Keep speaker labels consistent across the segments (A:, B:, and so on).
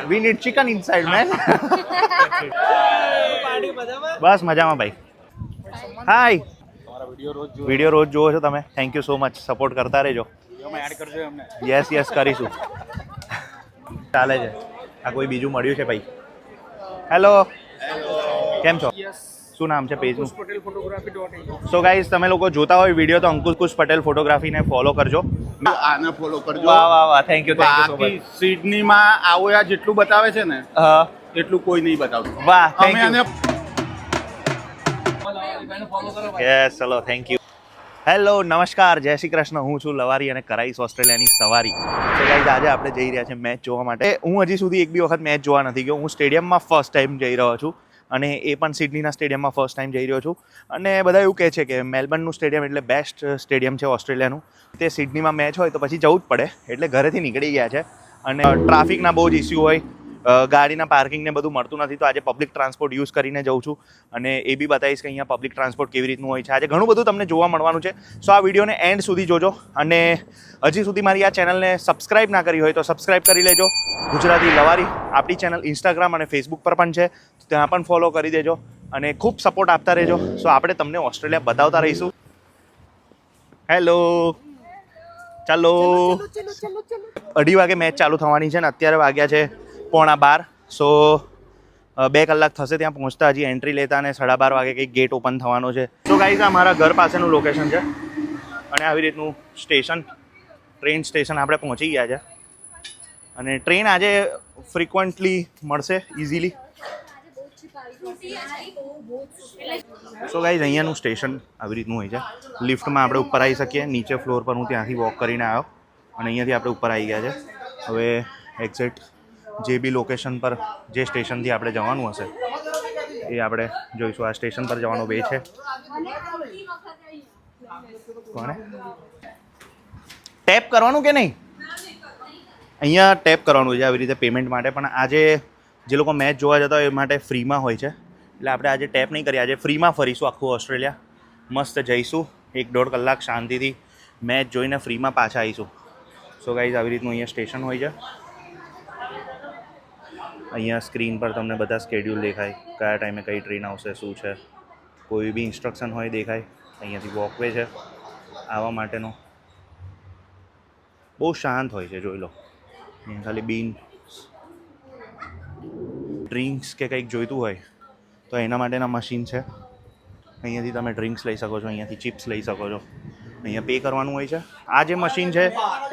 A: વી need chicken inside man. બસ મજામાં ભાઈ. હાય. વિડીયો રોજ જુઓ છો તમે? Thank you so much. Support કરતા રહેજો. યસ યસ કરીશું. ચાલે છે. આ કોઈ બીજું મળ્યું છે ભાઈ? હેલો, કેમ છો? શું નામ છે પેજનું? સો ગાઈઝ, તમે લોકો જોતા હોય વિડીયો તો અંકુશ પટેલ ફોટોગ્રાફીને ફોલો કરજો.
B: આને ફોલો કરજો.
A: વાહ વાહ વાહ, થેન્ક યુ સો
B: બાકી
A: મચ.
B: સિડનીમાં આવો યા જેટલું બતાવે છે ને
A: હા
B: એટલું કોઈ નહીં બતાવતું.
A: વાહ, થેન્ક
B: અમે
A: યુ.
B: આને
A: યસ, ચલો, થેન્ક યુ. હેલો, નમસ્કાર, જય શ્રી કૃષ્ણ. હું છું લવારી અને કરાઈશ ઓસ્ટ્રેલિયાની સવારી. તો ગાઈઝ, આજે આપણે જઈ રહ્યા છીએ મેચ જોવા માટે. હું હજી સુધી એક બી વખત મેચ જોવા નથી ગયો. હું સ્ટેડિયમમાં ફર્સ્ટ ટાઈમ જઈ રહ્યો છું અને એ પણ સિડનીના સ્ટેડિયમમાં ફર્સ્ટ ટાઈમ જઈ રહ્યો છું. અને બધા એવું કહે છે કે મેલબર્નનું સ્ટેડિયમ એટલે બેસ્ટ સ્ટેડિયમ છે ઓસ્ટ્રેલિયાનું. તે સિડનીમાં મેચ હોય તો પછી જવું જ પડે, એટલે ઘરેથી નીકળી ગયા છે. અને ટ્રાફિકના બહુ જ ઇસ્યુ હોય, ગાડીના પાર્કિંગને બધું મળતું નથી, તો આજે પબ્લિક ટ્રાન્સપોર્ટ યુઝ કરીને જઉં છું. અને એ બી બતાવીશ કે અહીંયા પબ્લિક ટ્રાન્સપોર્ટ કેવી રીતનું હોય છે. આજે ઘણું બધું તમને જોવા મળવાનું છે. સો આ વિડીયોને એન્ડ સુધી જોજો. અને હજી સુધી મારી આ ચેનલને સબસ્ક્રાઇબ ના કરી હોય તો સબસ્ક્રાઇબ કરી લેજો. ગુજરાતી લવારી આપણી ચેનલ ઇન્સ્ટાગ્રામ અને ફેસબુક પર પણ છે, ત્યાં પણ ફોલો કરી દેજો અને ખૂબ સપોર્ટ આપતા રહેજો. સો આપણે તમને ઓસ્ટ્રેલિયા બતાવતા રહીશું. હેલો, ચાલો. 2:30 વાગે મેચ ચાલુ થવાની છે ને અત્યારે વાગ્યા છે 11:15. સો 2 કલાક થશે ત્યાં પહોંચતા. હજી એન્ટ્રી લેતા અને 12:30 વાગે કંઈક ગેટ ઓપન થવાનો છે. તો ગાઈઝ, આ મારા ઘર પાસેનું લોકેશન છે અને આવી રીતનું સ્ટેશન, ટ્રેન સ્ટેશન આપણે પહોંચી ગયા છે. અને ટ્રેન આજે ફ્રિકવન્ટલી મળશે ઇઝીલી. સો ગાઈઝ, અહીંયાનું સ્ટેશન આવી રીતનું હોય છે. લિફ્ટમાં આપણે ઉપર આવી શકીએ. નીચે ફ્લોર પર હું ત્યાંથી વોક કરીને આવ્યો અને અહીંયાથી આપણે ઉપર આવી ગયા છે. હવે એક્ઝેક્ટ જે બી લોકેશન પર જે સ્ટેશનથી આપણે જવાનું હશે એ આપણે જોઈશું. આ સ્ટેશન પર જવાનો વે છે. કોને ટેપ કરવાનું કે નહીં? અહીંયા ટેપ કરવાનું છે આવી રીતે પેમેન્ટ માટે. પણ આજે જે લોકો મેચ જોવા જતા હોય એ માટે ફ્રીમાં હોય છે, એટલે આપણે આજે ટેપ નહીં કરીએ. આજે ફ્રીમાં ફરીશું આખું ઓસ્ટ્રેલિયા. મસ્ત જઈશું, 1-1.5 કલાક શાંતિથી મેચ જોઈને ફ્રીમાં પાછા આવીશું. સો ગાઈઝ, આવી રીતનું અહીંયા સ્ટેશન હોય છે. અહીંયા સ્ક્રીન પર તમને બધા સ્કેડ્યુલ દેખાય, કયા ટાઈમે કઈ ટ્રેન આવશે, શું છે, કોઈ બી ઇન્સ્ટ્રક્શન હોય દેખાય. અહીંયાથી વોકવે છે આવવા માટેનો. બહુ શાંત હોય છે, જોઈ લો. અહીંયા ખાલી બીન ડ્રિંક્સ કે કંઈક જોઈતું હોય તો એના માટેના મશીન છે. અહીંયાથી તમે ડ્રિંક્સ લઈ શકો છો, અહીંયાથી ચિપ્સ લઈ શકો છો. અહીંયા પે કરવાનું હોય છે. આ જે મશીન છે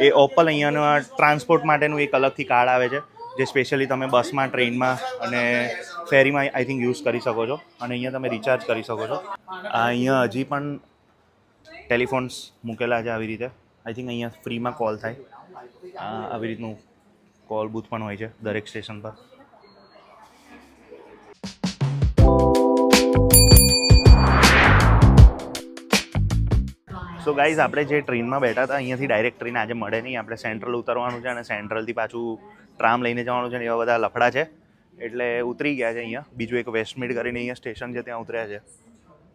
A: એ ઓપલ અહીંયાના ટ્રાન્સપોર્ટ માટેનું એક અલગથી કાર્ડ આવે છે, જે સ્પેશિયલી તમે બસમાં, ટ્રેનમાં અને ફેરીમાં આઈ થિંક યુઝ કરી શકો છો. અને અહીંયા તમે રિચાર્જ કરી શકો છો. અહીંયા હજી પણ ટેલિફોન્સ મૂકેલા છે આવી રીતે. આઈ થિંક અહીંયા ફ્રીમાં કોલ થાય. આવી રીતનું કોલ બૂથ પણ હોય છે દરેક સ્ટેશન પર. સો ગાઈઝ, આપણે જે ટ્રેનમાં બેઠા હતા અહીંયાથી ડાયરેક્ટ ટ્રેન આજે મળે નહીં. આપણે સેન્ટ્રલ ઉતરવાનું છે અને સેન્ટ્રલથી પાછું ટ્રામ લઈને જવાનું છે ને એવા બધા લફડા છે, એટલે ઉતરી ગયા છે અહીંયા. બીજું એક વેસ્ટમીડ કરીને અહીંયા સ્ટેશન છે, ત્યાં ઉતર્યા છે.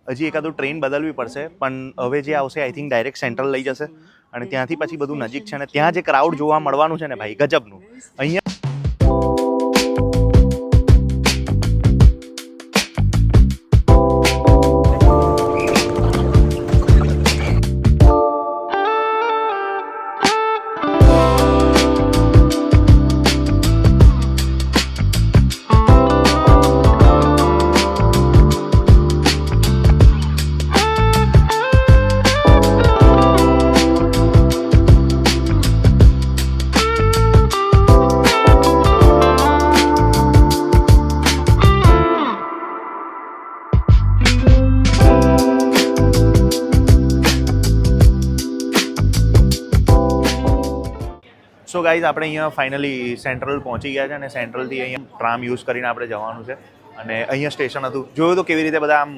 A: હજી એકાદું ટ્રેન બદલવી પડશે, પણ હવે જે આવશે આઈ થિંક ડાયરેક્ટ સેન્ટ્રલ લઈ જશે અને ત્યાંથી પછી બધું નજીક છે. અને ત્યાં જે ક્રાઉડ જોવા મળવાનું છે ને ભાઈ, ગજબનું. અહીંયા સો ગાઈઝ, આપણે અહીંયા ફાઇનલી સેન્ટ્રલ પહોંચી ગયા છે અને સેન્ટ્રલથી અહીંયા ટ્રામ યુઝ કરીને આપણે જવાનું છે. અને અહીંયા સ્ટેશન હતું, જોયું તો કેવી રીતે બધા આમ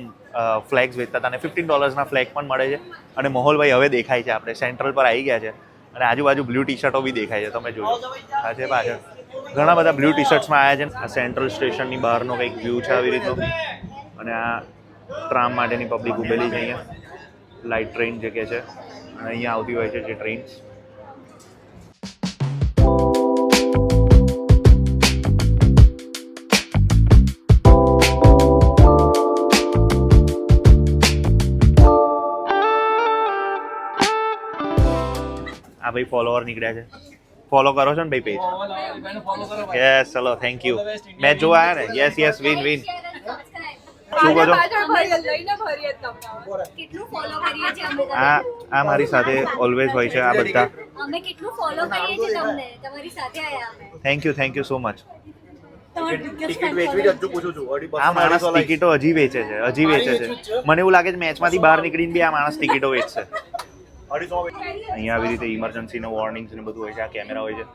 A: ફ્લેગ્સ વેચતા હતા અને $15 ફ્લેગ પણ મળે છે. અને મોહલભાઈ હવે દેખાય છે, આપણે સેન્ટ્રલ પર આવી ગયા છે અને આજુબાજુ બ્લુ ટી શર્ટો બી દેખાય છે. તમે જોયું આ છે પાછળ ઘણા બધા બ્લુ ટી શર્ટ્સમાં આવ્યા છે. આ સેન્ટ્રલ સ્ટેશનની બહારનો કંઈક વ્યૂ છે આવી રીતનો. અને આ ટ્રામ માટેની પબ્લિક ઉભેલી છે અહીંયા. લાઇટ ટ્રેન જે કે છે અને અહીંયા આવતી હોય છે જે ટ્રેન. ભાઈ ફોલોવર નીકળ્યા છે. ફોલો કરો છો ને ભાઈ પેજ? યસ, ચલો થેન્ક યુ. મેચ જોવા આવ્યા ને? Yes yes, win win. શું કહો છો?
C: કેટલું ફોલો કરીએ છીએ અમે
A: આ મારી સાથે ઓલવેઝ હોય છે આ બધા.
C: અમે કેટલું ફોલો કરીએ છીએ તમને, તમારી સાથે આયા અમે.
A: Thank you so much.
D: Ticket વેચવી જ હજુ પૂછું છું.
A: આ માણસ ટિકિટો હજી વેચે છે. મને એવું લાગે છે મેચમાંથી બહાર નીકળીને બી આ માણસ ટિકિટો વેચશે. અહીંયા આવી રીતે ઇમરજન્સીનો વોર્નિંગ્સ ને બધું હોય છે. આ કેમેરા હોય છે.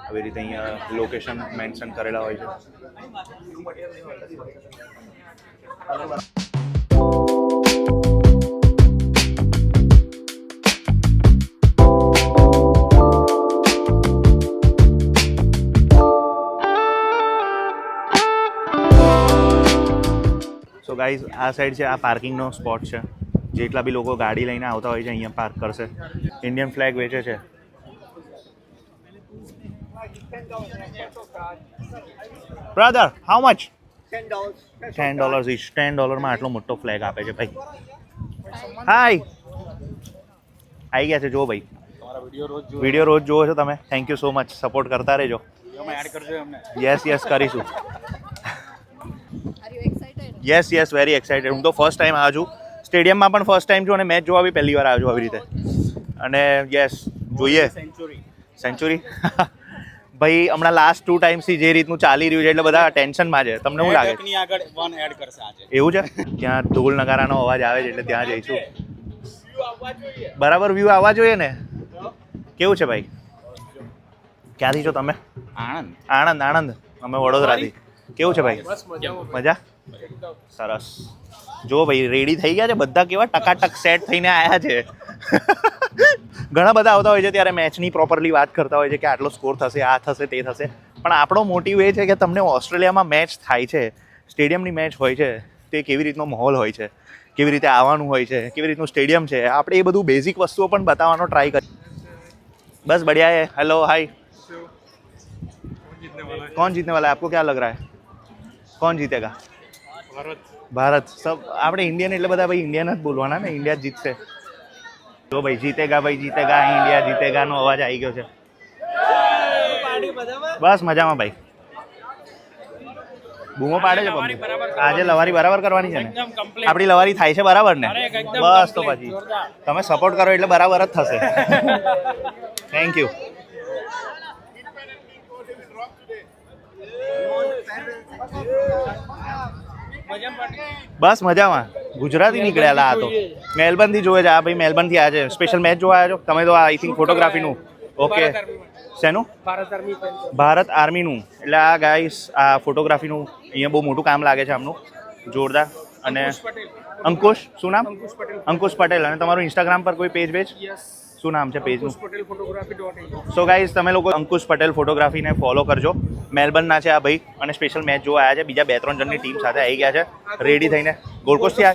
A: આવી રીતે અહીંયા લોકેશન મેન્શન કરેલા હોય છે. સો ગાઈઝ, આ સાઈડ છે, આ પાર્કિંગનો સ્પોટ છે. જેટલા બી લોકો ગાડી લઈને આવતા હોય છે અહીંયા પાર્ક કરશે. ઇન્ડિયન ફ્લેગ વેચે છે. Brother, how much? $10 ઇચ. $10 આટલો મોટો ફ્લેગ આપે છે ભાઈ. હાય, આવી ગયા છે જો ભાઈ. વિડીયો રોજ જોવો છો તમે? Thank you so much. Support કરતા રહેજો. યસ યસ, કરીશું. Yes, very excited. હું તો ફર્સ્ટ ટાઈમ આવ્યો છું સ્ટેડિયમમાં, પણ ફર્સ્ટ ટાઈમ છું અને મેચ જોવા બી પહેલી વાર આવ્યો છું આવી રીતે. અને યસ, જોઈએ સેન્ચુરી. ભાઈ હમણાં લાસ્ટ 2 ટાઈમ્સથી જે રીતનું ચાલી રહ્યું છે એટલે બધા ટેન્શનમાં છે. તમને શું લાગે? એવું છે? ત્યાં ઢોલ નગારાનો અવાજ આવે છે એટલે ત્યાં જઈશું. બરાબર વ્યૂ આવવા જોઈએ ને? કેવું છે ભાઈ? ક્યાંથી છો તમે? આણંદ. અમે વડોદરાથી. કેવું છે ભાઈ? મજા? સરસ. જો ભાઈ રેડી થઈ ગયા છે બધા. કેવા ટકાટક સેટ થઈને આવ્યા છે. ઘણા બધા આવતા હોય છે ત્યારે મેચની પ્રોપરલી વાત કરતા હોય છે કે આટલો સ્કોર થશે, આ થશે, તે થશે. પણ આપણો મોટિવ એ છે કે તમને ઓસ્ટ્રેલિયામાં મેચ થાય છે, સ્ટેડિયમની મેચ હોય છે, તે કેવી રીતનો માહોલ હોય છે, કેવી રીતે આવવાનું હોય છે, કેવી રીતનું સ્ટેડિયમ છે, આપણે એ બધું બેઝિક વસ્તુઓ પણ બતાવવાનો ટ્રાય કરીએ. બસ बढ़िया है. Hello hi. कौन जीतने वाला है? आपको क्या लग रहा है? कौन जीतेगा? ભારત. સબ આપણે ઇન્ડિયન એટલે બધા ભાઈ ઇન્ડિયન જ બોલવાના ને. ઇન્ડિયા જ જીતશે. તો ભાઈ જીતેગા, ઇન્ડિયા જીતેગા નો અવાજ આવી ગયો છે. બસ મજામાં ભાઈ. બૂમો પાડે છે પબ્લિક. આજે લવારી બરાબર કરવાની છે ને? આપણી લવારી થાય છે બરાબર ને? બસ તો પછી તમે સપોર્ટ કરો એટલે બરાબર જ થશે. Thank you. બસ મજામાં. ગુજરાતી નીકળ્યા આ તો. મેલબર્નથી જોવે છે આ ભાઈ. મેલબર્નથી આવ્યા છે. સ્પેશિયલ મેચ જોવા આવ્યા છો તમે તો? આઈ થિંક ફોટોગ્રાફીનું. ઓકે. શેનું? ભારત આર્મીનું. એટલે આ ગાઈસ આ ફોટોગ્રાફીનું અહીંયા બહુ મોટું કામ લાગે છે આમનું. જોરદાર. અને અંકુશ, શું નામ? અંકુશ પટેલ. અને તમારું ઇન્સ્ટાગ્રામ પર કોઈ પેજ? શું નામ છે પેજનું? સો ગાઈઝ, તમે લોકો અંકુશ પટેલ ફોટોગ્રાફીને ફોલો કરજો. મેલબર્નના છે આ ભાઈ અને સ્પેશિયલ મેચ જોવા આવ્યા છે. બીજા 2-3 જણની ટીમ સાથે આવી ગયા છે રેડી થઈને. ગોલ્ડ કોસ્ટથી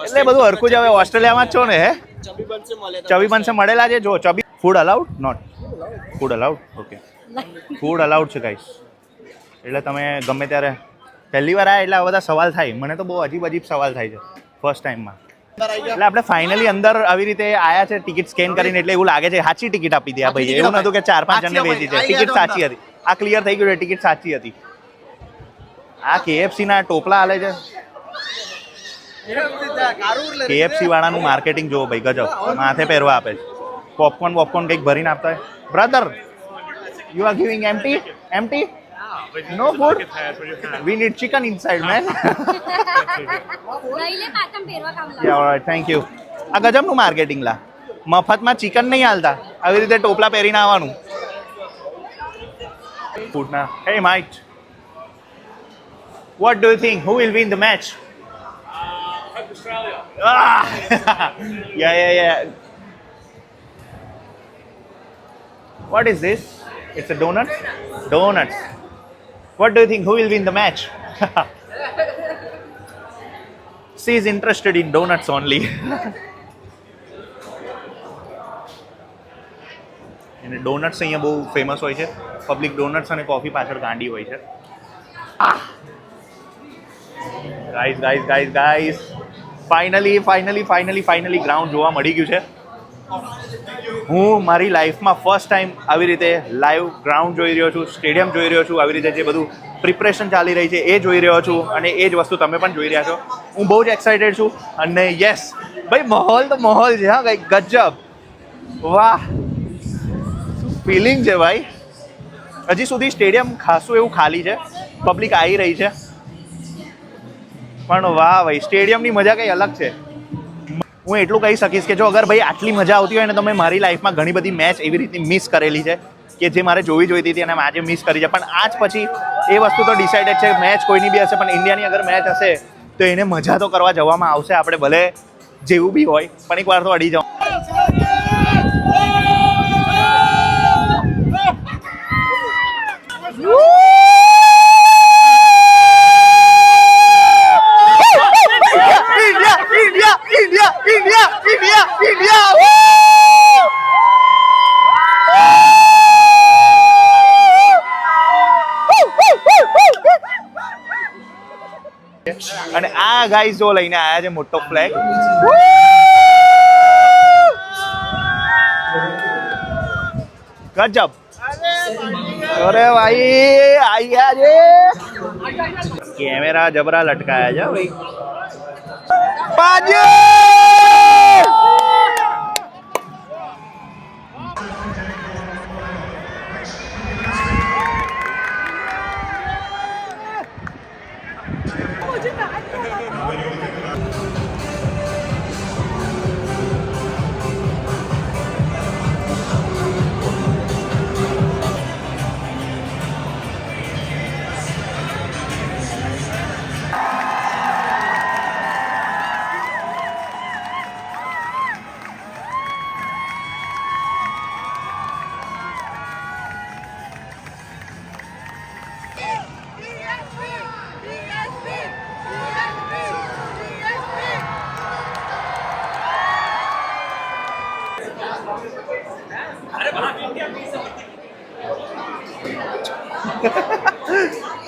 A: એટલે બધું હરખું જ. હવે ઓસ્ટ્રેલિયામાં જ છો ને? હે, ચબી બનશે મળેલા છે. જો chubby. Food allowed? Not food allowed. Okay, food allowed છે ગાઈઝ. એટલે તમે ગમે ત્યારે પહેલી વાર આવ્યા એટલે આ બધા સવાલ થાય. મને તો બહુ અજીબ સવાલ થાય છે ફર્સ્ટ ટાઈમમાં. એટલે આપણે ફાઇનલી અંદર આવી રીતે આયા છે ટિકિટ સ્કેન કરીને. એટલે એવું લાગે છે સાચી ટિકિટ આપી હતી આ ભાઈ. એવું નતું કે 4-5 જણને વેચી છે. ટિકિટ સાચી હતી. આ ક્લિયર થઈ ગયું છે, ટિકિટ સાચી હતી. આ KFC ના ટોપલા હાલે છે. KFC વાળાનું માર્કેટિંગ જોવો ભાઈ, ગજબ. માથે પહેરવા આપે છે. પોપકોર્ન કંઈક ભરીને આપતા હોય. Brother, you are giving empty? No food. We need chicken inside, man. Yeah, all right. Thank you. આ ગજબનું માર્કેટિંગ લા. મફતમાં ચિકન નહીં હાલતા. આવી રીતે ટોપલા પહેરીને આવવાનું. ફૂડના. Hey mate. What do you think? Who will win the match? Australia. Yeah. What is this? It's a donut? Donuts. What do you think? Who will win the match? She is interested in donuts only. અને doughnuts અહીંયા બહુ famous હોય છે. Public doughnuts અને coffee પાછળ ગાંડી હોય છે. ગાઈઝ ફાઇનલી ગ્રાઉન્ડ જોવા મળી ગયું છે. હું મારી લાઈફમાં ફર્સ્ટ ટાઈમ આવી રીતે લાઈવ ગ્રાઉન્ડ જોઈ રહ્યો છું, સ્ટેડિયમ જોઈ રહ્યો છું, આવી રીતે જે બધું પ્રિપરેશન ચાલી રહી છે એ જોઈ રહ્યો છું અને એ જ વસ્તુ તમે પણ જોઈ રહ્યા છો. હું બહુ જ એક્સાઇટેડ છું અને યસ ભાઈ માહોલ તો માહોલ છે હા કંઈક ગજબ. વાહ ફિલિંગ છે ભાઈ. હજી સુધી સ્ટેડિયમ ખાસું એવું ખાલી છે, પબ્લિક આવી રહી છે, પણ વાહ ભાઈ સ્ટેડિયમની મજા કંઈ અલગ છે. હું એટલું કહી શકીશ કે જો અગર ભાઈ આટલી મજા આવતી હોય ને તો મેં મારી લાઈફમાં ઘણી બધી મેચ એવી રીતની મિસ કરેલી છે કે જે મારે જોઈતી હતી અને આજે મિસ કરી છે, પણ આજ પછી એ વસ્તુ તો ડિસાઇડેડ છે મેચ કોઈની બી હશે પણ ઇન્ડિયાની અગર મેચ હશે તો એને મજા તો કરવા જવામાં આવશે. આપણે ભલે જેવું બી હોય પણ એકવાર તો અડી જાઓ. અને આ ગાઈઝ જો લઈને આયા છે મોટો ફ્લેગ. ગજબ. અરે ભાઈ આયા છે કેમેરા જબરા લટકાયા છે ભાઈ.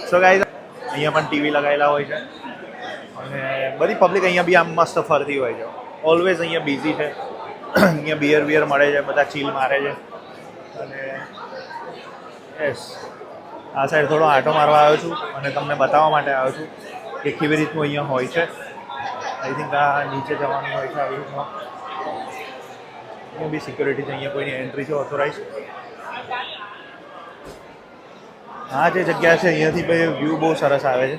A: સો ગાઈઝ અહીંયા પણ ટીવી લગાવેલા હોય છે અને બધી પબ્લિક અહીંયા બી આમ મસ્ત ફરતી હોય છે. ઓલવેઝ અહીંયા બિઝી છે. અહીંયા બિયર મળે છે, બધા ચીલ મારે છે અને યસ આ સાઈડ થોડો આંટો મારવા આવ્યો છું અને તમને બતાવવા માટે આવ્યો છું કે કેવી રીતનું અહીંયા હોય છે. આઈ થિંક આ નીચે જવાનું હોય છે આવી રીતના. અહીંયા બી સિક્યોરિટી છે, અહીંયા કોઈની એન્ટ્રી છે ઓથોરાઇઝ. આ જે જગ્યા છે અહીંયાથી ભાઈ વ્યૂ બહુ સરસ આવે છે.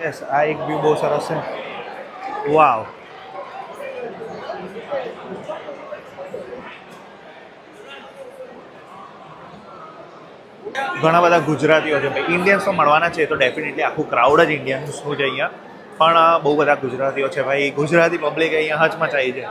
A: યસ આ એક વ્યૂ બહુ સરસ છે. વાવ. ઘણા બધા ગુજરાતીઓ છે ભાઈ. ઇન્ડિયન્સ તો મળવાના છે તો ડેફિનેટલી આખું ક્રાઉડ જ ઇન્ડિયન્સનું છે અહીંયા, પણ બહુ બધા ગુજરાતીઓ છે ભાઈ. ગુજરાતી પબ્લિક અહીંયા હચમચાઈ છે.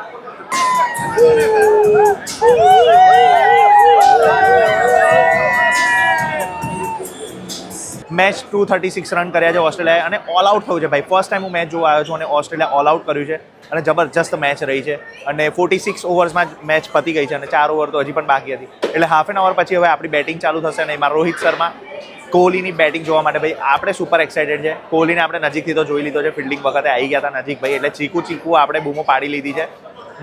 A: મેચ 236 રન કર્યા છે ઓસ્ટ્રેલિયાએ અને ઓલ આઉટ થયું છે ભાઈ. ફર્સ્ટ ટાઈમ હું મેચ જોવા આવ્યો છું અને ઓસ્ટ્રેલિયા ઓલ આઉટ કર્યું છે અને જબરજસ્ત મેચ રહી છે અને 46 ઓવર્સમાં મેચ પતી ગઈ છે અને 4 ઓવર તો હજી પણ બાકી હતી. એટલે હાફ એન અવર પછી હવે આપણી બેટિંગ ચાલુ થશે અને એમાં રોહિત શર્મા કોહલીની બેટિંગ જોવા માટે ભાઈ આપણે સુપર એક્સાઇટેડ છે. કોહલીને આપણે નજીકથી તો જોઈ લીધો છે, ફિલ્ડિંગ વખતે આવી ગયા હતા નજીક ભાઈ, એટલે ચીકુ આપણે બૂમો પાડી લીધી છે.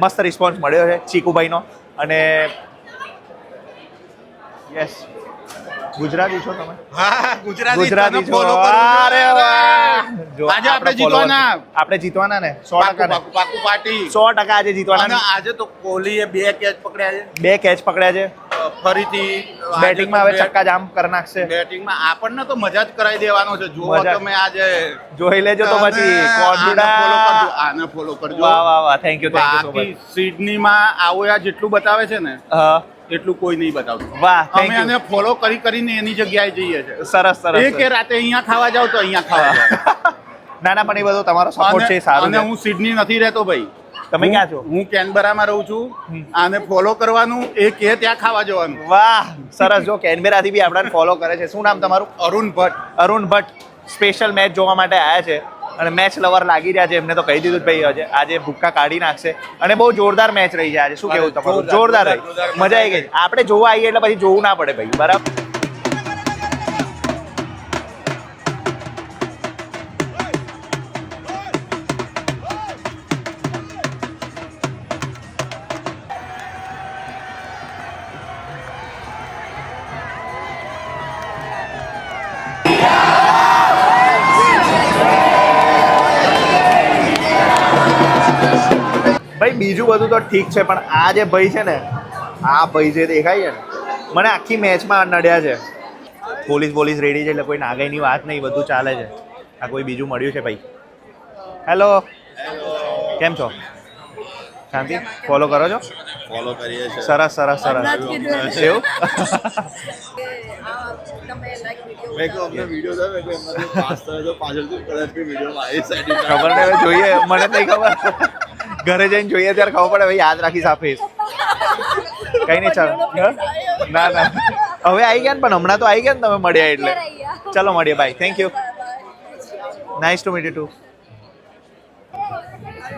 A: મસ્ત રિસ્પોન્સ મળ્યો છે ચીકુભાઈનો. અને યસ ગુજરાતી છો તમે?
B: હા
A: ગુજરાતી છો. અરે વાહ.
B: આજે આપણે જીતવાના.
A: આપણે જીતવાના ને 100%
B: પાકું પાર્ટી
A: 100% આજે જીતવાના.
B: આજે તો કોહલીએ 2 કેચ પકડ્યા છે.
A: 2 કેચ પકડ્યા છે.
B: ફરીથી
A: બેટિંગમાં હવે છક્કા જામ કરી નાખશે.
B: બેટિંગમાં આપણને તો મજા જ કરાવી દેવાનો છે. જુઓ તમે આજે
A: જોઈ લેજો તો પછી કોન્ફિડન્સ.
B: આને ફોલો કરજો.
A: વાહ વાહ વાહ. થેન્ક યુ સો
B: બાકી
A: મચ.
B: સિડનીમાં આવો આ જેટલું બતાવે છે ને
A: હા
B: એટલું કોઈ નહીં બતાવતું.
A: વાહ થેન્ક
B: અમે
A: યુ.
B: આને ફોલો કરીને એની જગ્યાએ જઈએ છે.
A: સરસ સરસ.
B: એ કે રાતે અહીંયા ખાવા જાવ તો અહીંયા ખાવા જાવ.
A: ના ના પણ એ બધો તમારો સપોર્ટ છે સારું
B: અને
A: છે.
B: હું સિડની નથી રહેતો ભાઈ.
A: તમે ક્યાં છો?
B: હું કેનબરામાં રહું છું. આને ફોલો કરવાનું, એ કે ત્યાં ખાવા જવાનું.
A: વાહ સરસ. જો કેનબેરાથી બી આપણને ફોલો કરે છે. શું નામ તમારું?
B: અરુણ ભટ્ટ.
A: અરુણ ભટ્ટ સ્પેશિયલ મેચ જોવા માટે આવ્યા છે અને મેચ લવર લાગી રહ્યા છે. એમને તો કહી દીધું ભાઈ આજે ભૂક્કા કાઢી નાખશે અને બહુ જોરદાર મેચ રહી છે આજે. શું કેવું તમારું? જોરદાર રહી. મજા આવી ગઈ. આપણે જોવા આવીએ એટલે પછી જોવું ના પડે ભાઈ. બરાબર. ભાઈ બીજું બધું તો ઠીક છે પણ આ જે ભાઈ છે ને આ ભાઈ જે દેખાય છે ને મને આખી મેચમાં નડ્યા છે. પોલીસ રેડી છે એટલે કોઈ નાગાઈની વાત નહીં, બધું ચાલે છે. આ કોઈ બીજું મળ્યું છે ભાઈ. હેલો, કેમ છો? શાંતિ? ફોલો કરો છો?
B: ફોલો કરીએ છીએ.
A: સરસ સરસ સરસ. એવું?
B: મેં કહ્યું અમને વિડીયો થાય, મેં કહ્યું એમાંથી પાસ થયો તો પાછળથી કદાચ કોઈ વિડીયોમાં આવી સાઈડ
A: ખબર નહીં, હવે જોઈએ. મને જ નહીં ખબર. ઘરે જઈને જોઈએ ત્યારે ખબર પડે. ભાઈ યાદ રાખીશ આપીશ. કઈ નહીં, ચાલો. ના ના હવે આવી ગયા ને, પણ હમણાં તો આવી ગયા ને તમે મળ્યા એટલે. ચલો મળીએ, bye. Thank you. Nice to meet you too.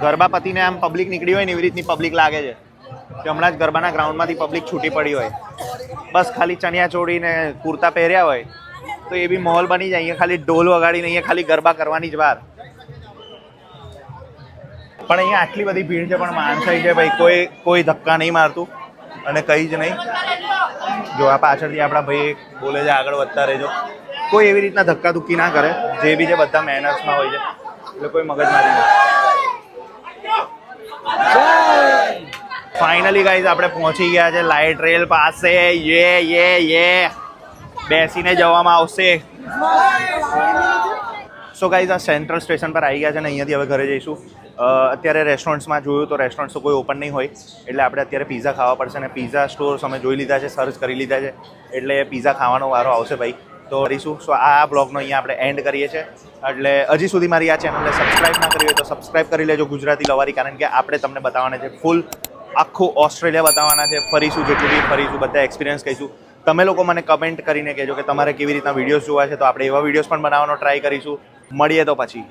A: Garba પતિને આમ પબ્લિક નીકળી હોય ને એવી રીતની પબ્લિક લાગે છે કે હમણાં જ ગરબાના ગ્રાઉન્ડમાંથી પબ્લિક છૂટી પડી હોય. બસ ખાલી ચણિયા ચોળીને કુર્તા પહેર્યા હોય તો એ બી માહોલ બની જાય. અહીંયા ખાલી ઢોલ વગાડીને અહીંયા ખાલી ગરબા કરવાની જ વાર. પણ અહીંયા આટલી બધી ભીડ છે પણ માણસાઈ છે ભાઈ. કોઈ ધક્કા નહીં મારતું અને કંઈ જ નહીં. જો આ પાછળથી આપણા ભાઈ બોલે છે આગળ વધતા રહેજો. કોઈ એવી રીતના ધક્કા ધુક્કી ના કરે. જે બી છે બધા મેનર્સમાં હોય છે એટલે કોઈ મગજમારી નહીં. ફાઇનલી ગાઈઝ આપણે પહોંચી ગયા છે લાઇટ રેલ પાસે. યે બેસીને જવામાં આવશે. સો ગાઈઝ આ સેન્ટ્રલ સ્ટેશન પર આવી ગયા છે ને અહીંયાથી હવે ઘરે જઈશું. અત્યારે રેસ્ટોરન્ટ્સમાં જોયું તો રેસ્ટોરન્ટ્સ તો કોઈ ઓપન નહીં હોય એટલે આપણે અત્યારે પીઝા ખાવા પડશે. ને પીઝા સ્ટોર્સ અમે જોઈ લીધા છે, સર્ચ કરી લીધા છે એટલે પીઝા ખાવાનો વારો આવશે ભાઈ. તો કરીશું. સો આ બ્લોગનો અહીંયા આપણે એન્ડ કરીએ છીએ. એટલે હજી સુધી મારી આ ચેનલને સબસ્ક્રાઇબ ના કરી હોય તો સબસ્ક્રાઇબ કરી લેજો ગુજરાતી લવારી, કારણ કે આપણે તમને બતાવવાના છે ફૂલ આખું ઓસ્ટ્રેલિયા બતાવવાના છે. ફરીશું જેટલું બી ફરીશું, બધા એક્સપિરિયન્સ કહીશું. તમે લોકો મને કમેન્ટ કરીને કહેજો કે તમારે કેવી રીતના વિડીયોઝ જોવા છે તો આપણે એવા વિડીયોઝ પણ બનાવવાનો ટ્રાય કરીશું. મળીએ તો પછી.